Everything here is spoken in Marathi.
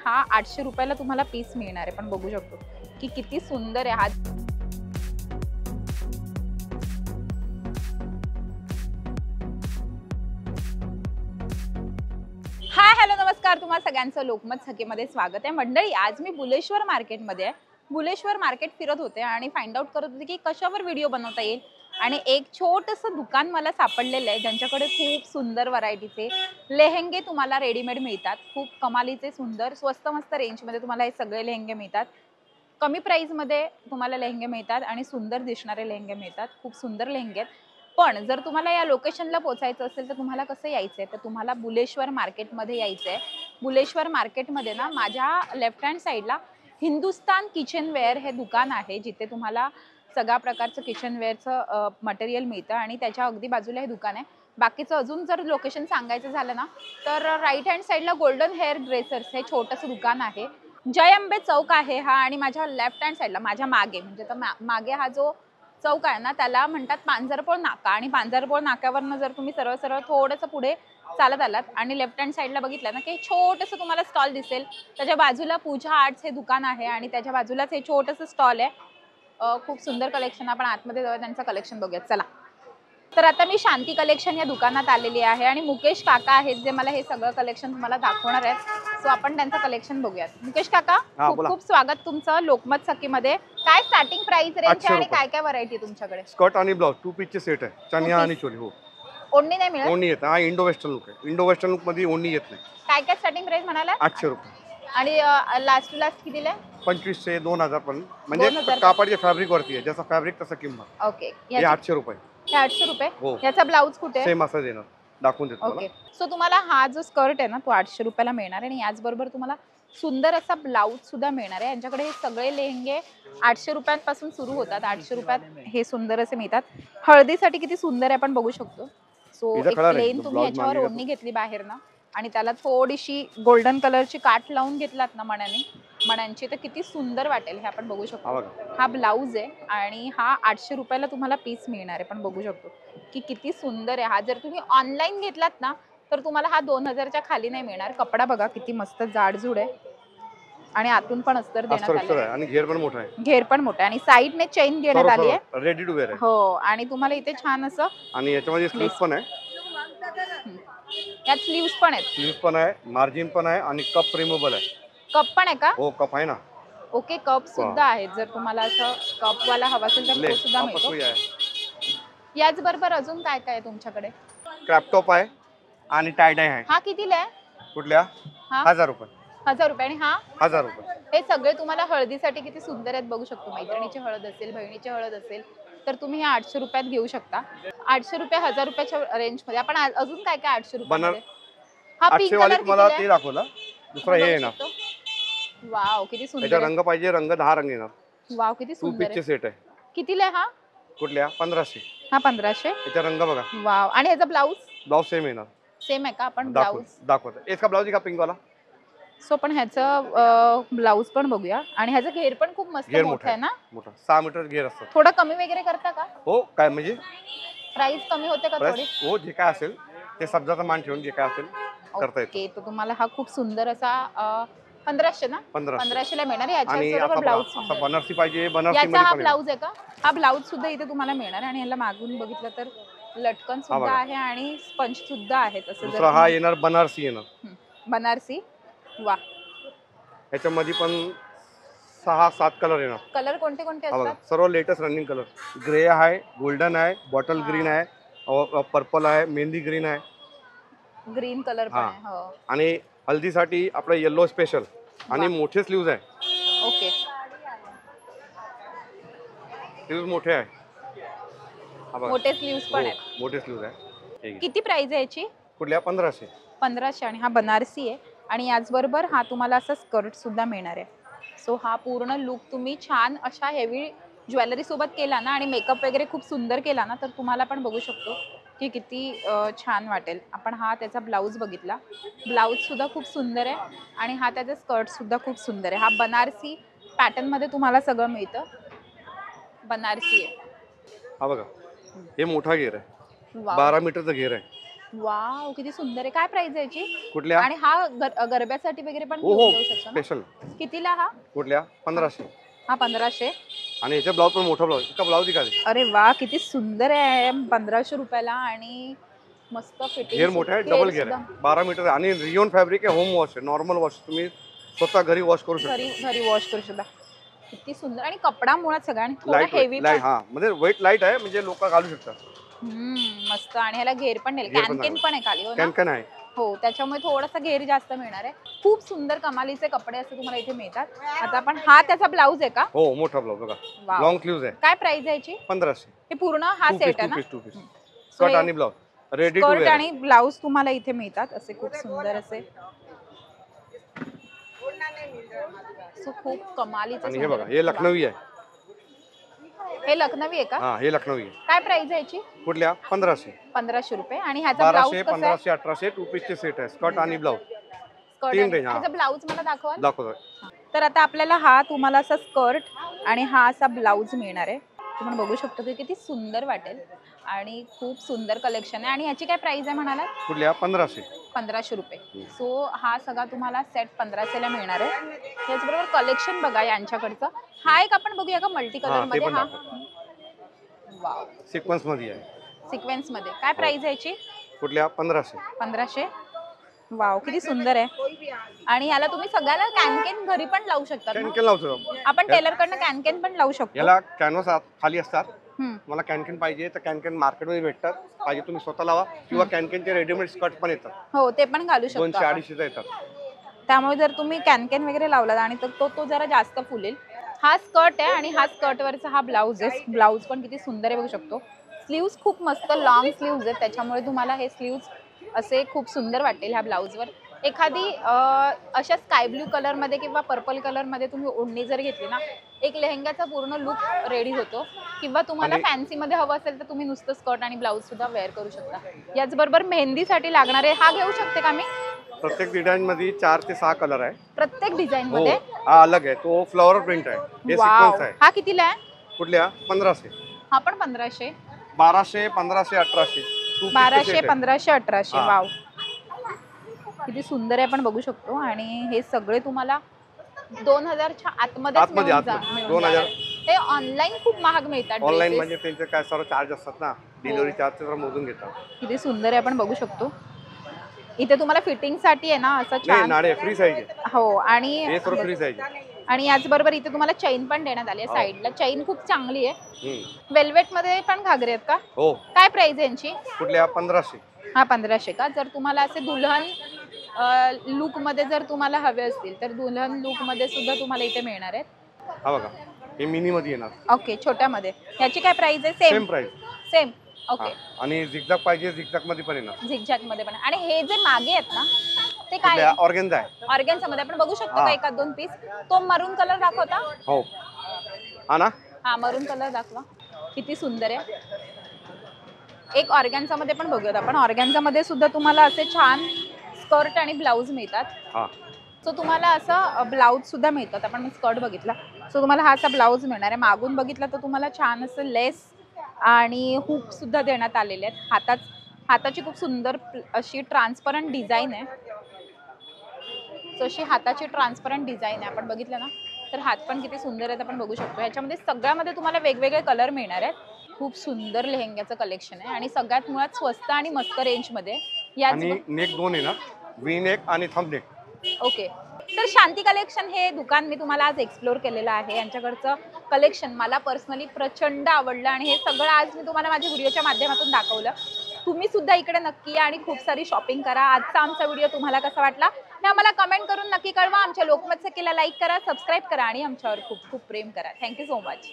हा 800 रुपयाला तुम्हाला पीस मिळणार आहे. पण बघू शकतो की किती सुंदर आहे हा. हाय हॅलो नमस्कार, तुम्हाला सगळ्यांचं लोकमत सखीमध्ये स्वागत आहे. मंडळी, आज मी बुलेश्वर मार्केटमध्ये आहे. बुलेश्वर मार्केट फिरत होते आणि फाइंड आउट करत होते की कशावर व्हिडिओ बनवता येईल. आणि एक छोटंसं दुकान मला सापडलेलं आहे ज्यांच्याकडे खूप सुंदर व्हरायटीचे लेहेंगे तुम्हाला रेडीमेड मिळतात. खूप कमालीचे सुंदर स्वस्त मस्त रेंजमध्ये तुम्हाला हे सगळे लेहेंगे मिळतात. कमी प्राईजमध्ये तुम्हाला लेहेंगे मिळतात आणि सुंदर दिसणारे लेहेंगे मिळतात. खूप सुंदर लेहेंगे आहेत. पण जर तुम्हाला या लोकेशनला पोहोचायचं असेल तर तुम्हाला कसं यायचं आहे, तर तुम्हाला बुलेश्वर मार्केटमध्ये यायचं आहे. बुलेश्वर मार्केटमध्ये ना माझ्या लेफ्ट हँड साईडला हिंदुस्तान किचनवेअर हे दुकान आहे, जिथे तुम्हाला सगळ्या प्रकारचं किचनवेअरचं मटेरियल मिळतं आणि त्याच्या अगदी बाजूला हे दुकान आहे. बाकीचं अजून जर लोकेशन सांगायचं झालं ना, तर राईट हँड साईडला गोल्डन हेअर ड्रेसर्स हे छोटंसं दुकान आहे. जय अंबे चौक आहे हा. आणि माझ्या लेफ्ट हँड साईडला माझ्या मागे म्हणजे तर मागे हा जो चौक आहे ना, त्याला म्हणतात पांजरपोळ नाका. आणि पांजरपोळ नाक्यावरनं जर तुम्ही सरळ सरळ थोडंसं पुढे चालत आलात आणि लेफ्ट हँड साईडला बघितलं ना, की छोटंसं तुम्हाला स्टॉल दिसेल. त्याच्या बाजूला पूजा आर्ट्स हे दुकान आहे आणि त्याच्या बाजूलाच हे छोटंसं स्टॉल आहे. खूप सुंदर कलेक्शन. आपण आतमध्ये जाऊया, त्यांचं कलेक्शन बघूयात चला. तर आता मी शांती कलेक्शन या दुकानात आलेली आहे आणि मुकेश काका आहेत जे मला हे सगळं कलेक्शन तुम्हाला दाखवणार आहेत. सो आपण त्यांचं कलेक्शन बघूयात. मुकेश काका, खूप खूप स्वागत तुमचं लोकमत सखीमध्ये. काय स्टार्टिंग प्राइस रेंज आणि काय काय व्हरायटी तुमच्याकडे? स्कर्ट आणि ब्लाउज 2 पीसचे सेट आहे. चनिया आणि चोली. हो, ओढणी नाही मिळत? ओढणी येते. हा इंडो वेस्टर्न लुक आहे. इंडो वेस्टर्न लुक मध्ये ओढणी येत नाही. काय काय स्टार्टिंग प्राइस म्हणाला? 800 रुपये. आणि लास्ट टू लास्ट कितीला? 2500 2000 पण म्हणजे 2000 कापडच्या फॅब्रिक वरती आहे. जसं फॅब्रिक तसं किंमत. ओके, हे 800 रुपये. हे 800 रुपये. हो. याचा ब्लाउज कुठे आहे? सेम असं देणार, दाखवून देतो ओके. सो तुम्हाला हा जो स्कर्ट आहे ना, तो 800 रुपयाला मिळणार आहे आणि याचबरोबर तुम्हाला सुंदर असा ब्लाउज सुद्धा मिळणार आहे. यांच्याकडे हे सगळे लेहेंगे 800 रुपयांपासून सुरू होतात. 800 रुपयात हे सुंदर असे मिळतात. हळदीसाठी किती सुंदर आहे आपण बघू शकतो. सो एक प्लेन तुम्ही याच्यावर ओढणी घेतली बाहेर ना आणि त्याला थोडीशी गोल्डन कलरची काठ लावून घेतलात ना मण्यांची, तर किती सुंदर वाटेल हे आपण बघू शकतो. हा ब्लाउज आहे आणि हा 800 रुपयाला तुम्हाला पीस मिळणार आहे. पण बघू शकतो की किती सुंदर आहे हा. जर तुम्ही ऑनलाईन घेतलात ना तर तुम्हाला हा 2000च्या खाली नाही मिळणार. कपडा बघा किती मस्त जाडजूड आहे आणि आतून पण अस्तर देण्यात आले आणि घेर पण मोठा आहे. घेर पण मोठा आहे आणि साइडने चेन देण्यात आली आहे. रेडी टू वेअर आहे. हो. आणि तुम्हाला इथे छान असं आणि याच्यामध्ये स्लीव्स पण आहे. यात स्लीव्स पण आहेत. स्लीव्स पण आहे, मार्जिन पण आहे आणि कप रिमूव्हल आहे. कप पण आहे का? हो, कप आहे ना. ओके, कप सुद्धा आहेत. जर तुम्हाला असं कप वाला हवा असेल तर तो सुद्धा मिळतो. याच बरोबर अजून काय काय आहे तुमच्याकडे? क्रॅप टॉप आहे आणि टाय डाय आहे. हा कितीला आहे? कुठल्या? 1000 रुपये. 1000 रुपये. आणि हा 1000 रुपये. हे सगळे तुम्हाला हळदीसाठी किती सुंदर आहेत बघू शकतो. मैत्रिणीची हळद असेल, बहिणीची हळद असेल तर तुम्ही हे 800 रुपयात घेऊ शकता. 800 रुपये 1000 रुपयाच्या रेंज मध्ये. आपण अजून काय काय 800 रुपये? हा पिंक कलर मला ते दाखवला. दुसरा हे ना. वाव, किती सुंदर. याचा रंग पाहिजे, रंग 10 रंग येणार. वाव, किती सुंदर. 2 पीसचे सेट आहे. कितीला हा? कुठल्या? 1500. हा 1500. याचा रंग बघा. वाव. आणि ह्याचा ब्लाउज सेम येणार. सेम आहे का? आपण ब्लाउज दाखवतो. इसका ब्लाउज का पिंक वाला. सो पण ह्याचं ब्लाउज पण बघूया. आणि ह्याचा घेर पण खूप मस्त मोठा आहे ना. मोठा 6 मीटर घेर असतो. थोडा कमी वगैरे करता का? हो. काय म्हणजे प्राइस कमी होते का थोडी? हो, जे काय असेल ते शब्दाचा मान ठेवून जे काय असेल करता येतं. ओके. तर तुम्हाला हा खूप सुंदर असा 1500 ना? 1500 ला मिळणार. याच्याबरोबर ब्लाउज सुद्धा. बनारसी पाहिजे, बनारसी याचा हा ब्लाउज आहे का? हा ब्लाउज सुद्धा इथे तुम्हाला मिळणार आणि याला मागून बघितलं तर लटकन सुद्धा आहे आणि स्पंज सुद्धा आहे. तसं दुसरा हा येणार बनारसी येणार. बनारसी. वा. ह्याच्यामध्ये पण 6-7 कलर येणार. कलर कोणते कोणते असतात? सर्व लेटेस्ट रनिंग कलर. ग्रे आहे, गोल्डन आहे, बॉटल ग्रीन आहे, पर्पल आहे, मेहंदी ग्रीन आहे, ग्रीन कलर पण आहे. हो. आणि हल्दीसाठी आपलं येलो स्पेशल आणि मोठे स्लीव्ज आहे. ओके. स्लीव्ज मोठे आहे. मोठे स्लीव्स पण आहेत. मोठे स्लीव्ज आहे. किती प्राइस आहे याची? कुठल्या? 1500. 1500. आणि हा बनारसी आहे आणि याचबरोबर हा तुम्हाला असा स्कर्ट सुद्धा मिळणार आहे. सो हा पूर्ण लुक तुम्ही छान अशा हेवी ज्वेलरी सोबत केला ना आणि मेकअप वगैरे खूप सुंदर केला ना तर तुम्हाला पण बघू शकतो की किती छान वाटेल. आपण हा त्याचा ब्लाउज बघितला. ब्लाउज सुद्धा खूप सुंदर आहे आणि हा त्याचा स्कर्ट सुद्धा खूप सुंदर आहे. हा बनारसी पॅटर्न मध्ये तुम्हाला सगळं मिळतं. बनारसी आहे. हा बघा, हे मोठा घेर आहे. 12 मीटरचा घेर आहे. वाव किती सुंदर आहे. काय प्राइस आहे याची? कुठल्या? आणि हा गरब्यासाठी वगैरे पण हो हो घेऊ शकतो ना? स्पेशल. कितीला हा? कुठल्या? 1500. हा 1500. आणि याचा ब्लाऊज पण मोठा ब्लाऊज, इतका ब्लाऊज दिखा दे. अरे वा किती सुंदर आहे. 1500 रुपयाला आणि मस्त फिटिंग. घेर मोठा आहे, डबल घेर आहे, 12 मीटर आणि रियोन फॅब्रिक आहे. होम वॉश आहे, नॉर्मल वॉश, तुम्ही स्वतः घरी वॉश करू शकता. घरी वॉश करू शकता. किती सुंदर आणि कपडा मुळात सगळा आणि थोडा हेवी लाईट, हा म्हणजे वेट लाईट आहे, म्हणजे लोक घालू शकतात. मस्त. आणि ह्याला घेर पण नाही, कॅनकेन पण आहे खाली. हो ना? कॅनकॅन आहे. हो, त्याच्यामुळे थोडासा घेर जास्त मिळणार आहे. खूप सुंदर कमालीचे कपडे असे तुम्हाला इथे मिळतात. आता आपण हा त्याचा ब्लाऊज आहे का? हो मोठा ब्लाऊज बघा, वाव. लॉंग स्लीव्ज आहे. काय प्राइस आहे याची? 1500. हे पूर्ण हा सेट आहे ना? टू पीस स्कर्ट आणि blouse ready to skirt wear. आणि ब्लाऊज तुम्हाला इथे मिळतात असे खूप सुंदर असे. खूप कमालीचे. आणि हे बघा, हे लखनवी आहे. हे लखनवी आहे का? हा हे लखनवी आहे. काय प्राइस आहे याची? कुठल्या? 1500. 1500 रुपये. आणि ह्याचा ब्लाऊज 1200, कसा आहे? 1500, 1800 टू पीसचे सेट आहे, स्कर्ट आणि ब्लाऊज. स्कर्ट तीन रेंज. ह्याचा ब्लाऊज मला दाखवा. दाखवतोय. तर आता आपल्याला हा तुम्हाला असा स्कर्ट आणि हा असा ब्लाऊज मिळणार आहे. तुम्ही बघू शकता की किती सुंदर वाटेल आणि खूप सुंदर कलेक्शन आहे. आणि ह्याची काय प्राइस आहे म्हणाला? कुठल्या? 1500. 1500 रुपये. सो हा सगळा तुम्हाला सेट 1500 ला मिळणार आहे. त्याचबरोबर कलेक्शन बघा यांच्याकडचं. हा एक आपण बघूया का मल्टी कलर हा, ते मध्ये? पण हा दाखव. वाव सिक्वेन्स मध्ये आहे. सिक्वेन्स मध्ये. काय प्राइस आहे याची? कुठल्या? 1500. 1500. वाव किती सुंदर आहे. आणि याला तुम्ही सगळ्याला कॅनकेन घरी पण लावू शकता ना? कॅनकॅन लावतो आपण टेलर कडनं कॅनकेन पण लावू शकतो. याला. कॅनव्हास खाली असतात. हम्म. मला कॅनकॅन पाहिजे तर कॅनकॅन मार्केटमध्ये भेटतात, पाहिजे तुम्ही स्वतः लावा, किंवा कॅनकॅनचे रेडीमेड स्कर्ट पण येतात. हो ते पण घालू शकतो 200-250 येतात. त्यामुळे जर तुम्ही कॅनकॅन वगैरे लावला आणि तो जरा जास्त फुलेल. हा स्कर्ट आहे आणि हा स्कर्ट वरचा हा ब्लाऊज आहे. ब्लाऊज पण किती सुंदर आहे बघू शकतो. स्लीव्स खूप मस्त लॉंग स्लीव्स आहेत, त्याच्यामुळे तुम्हाला हे स्लीव्स असे खूप सुंदर वाटेल ह्या ब्लाऊजवर. एखादी अशा स्काय ब्ल्यू कलरमध्ये किंवा पर्पल कलरमध्ये तुम्ही ओढणी जर घेतली ना, एक लेहंग्याचा पूर्ण लुक रेडी होतो. किंवा तुम्हाला फॅन्सीमध्ये हवं असेल तर तुम्ही नुसतं स्कर्ट आणि ब्लाऊज सुद्धा वेअर करू शकता. याचबरोबर मेहंदीसाठी लागणारे हा घेऊ शकते का मी? प्रत्येक डिझाईन मध्ये 4 ते 6 कलर आहे. प्रत्येक डिझाईन हो, मध्ये? हा अलग आहे, तो फ्लॉवर प्रिंट आहे, हे सिक्वेन्स आहे. हा कितीला आहे? कुठल्या? 1500. हा पण 1500. 1200, 1500, 1800. 1200, 1500, 1800. वाव किती सुंदर आहे आपण बघू शकतो. आणि हे सगळे तुम्हाला 2000च्या आतमध्ये. 2000. हे ऑनलाईन खूप महाग मिळतात. ऑनलाईन म्हणजे त्यांचे काय सर्व चार्ज असतात ना, डिलिव्हरी चार्ज तर मोजून घेतात. किती सुंदर आहे आपण बघू शकतो. इथे तुम्हाला फिटिंग साठी आहे ना असं छान. नाडे फ्री साईज आहे. हो. आणि हे सर्व फ्री साईज आहे. आणि याचबरोबर इथे तुम्हाला चैन पण देण्यात आली आहे साईडला. चैन खूप चांगली आहे. वेल्वेट मध्ये पण घागरे आहेत का? हो. काय प्राइस आहे यांची? कुठल्या? 1500. हा 1500 का? जर तुम्हाला असे दुल्हन लुक मध्ये जर तुम्हाला हवे असतील तर दुल्हन लुक मध्ये सुद्धा तुम्हाला इथे मिळणार आहेत. हा बघा, हे मिनी मध्ये येणार. ओके, छोट्यामध्ये. याची काय प्राइस आहे? Same price. सेम. ओके. आणि झिगझॅग पाहिजे, झिगझॅग मध्ये पण येणार. झिगझॅग मध्ये पण. आणि हे जे मागे आहेत ना ते काय? ऑर्गेन्झा आहे. ऑर्गेन्झा मध्ये आपण बघू शकतो का एखाद दोन पीस? तो मरून कलर दाखवता? हो. हा ना? हा मरून कलर दाखवा. किती सुंदर आहे. एक ऑर्गेन्झा मध्ये पण बघूयात आपण. ऑर्गेन्झा मध्ये सुद्धा तुम्हाला असे छान स्कर्ट आणि ब्लाऊज मिळतात. हा. सो तुम्हाला असं ब्लाऊज सुद्धा मिळतात. आपण स्कर्ट बघितला, सो तुम्हाला हा असा ब्लाऊज मिळणार आहे. मागून बघितला तर तुम्हाला छान असं लेस आणि हुक सुद्धा देण्यात आलेले आहेत. हाताची खूप सुंदर अशी ट्रान्सपरंट डिझाईन आहे. सो अशी हाताची ट्रान्सपरंट डिझाईन आहे. आपण बघितलं ना तर हात पण किती सुंदर आहेत आपण बघू शकतो. ह्याच्यामध्ये सगळ्यामध्ये तुम्हाला वेगवेगळे कलर मिळणार आहेत. खूप सुंदर लेहंग्याचं कलेक्शन आहे आणि सगळ्यात मुळात स्वस्त आणि मस्त रेंजमध्ये. आणि नेक 2 आहे ना, व्ही नेक आणि थंब नेक. ओके. तर शांती कलेक्शन हे दुकान मी तुम्हाला आज एक्सप्लोर केलेलं आहे. यांच्याकडचं कलेक्शन मला पर्सनली प्रचंड आवडलं आणि हे सगळं आज मी तुम्हाला माझ्या व्हिडिओच्या माध्यमातून दाखवलं. तुम्ही सुद्धा इकडे नक्की या आणि खूप सारी शॉपिंग करा. आजचा आमचा व्हिडिओ तुम्हाला कसा वाटला हे आम्हाला कमेंट करून नक्की कळवा. आमच्या लोकमत सखीला लाईक करा, सबस्क्राईब करा आणि आमच्यावर खूप खूप प्रेम करा. Thank you so much.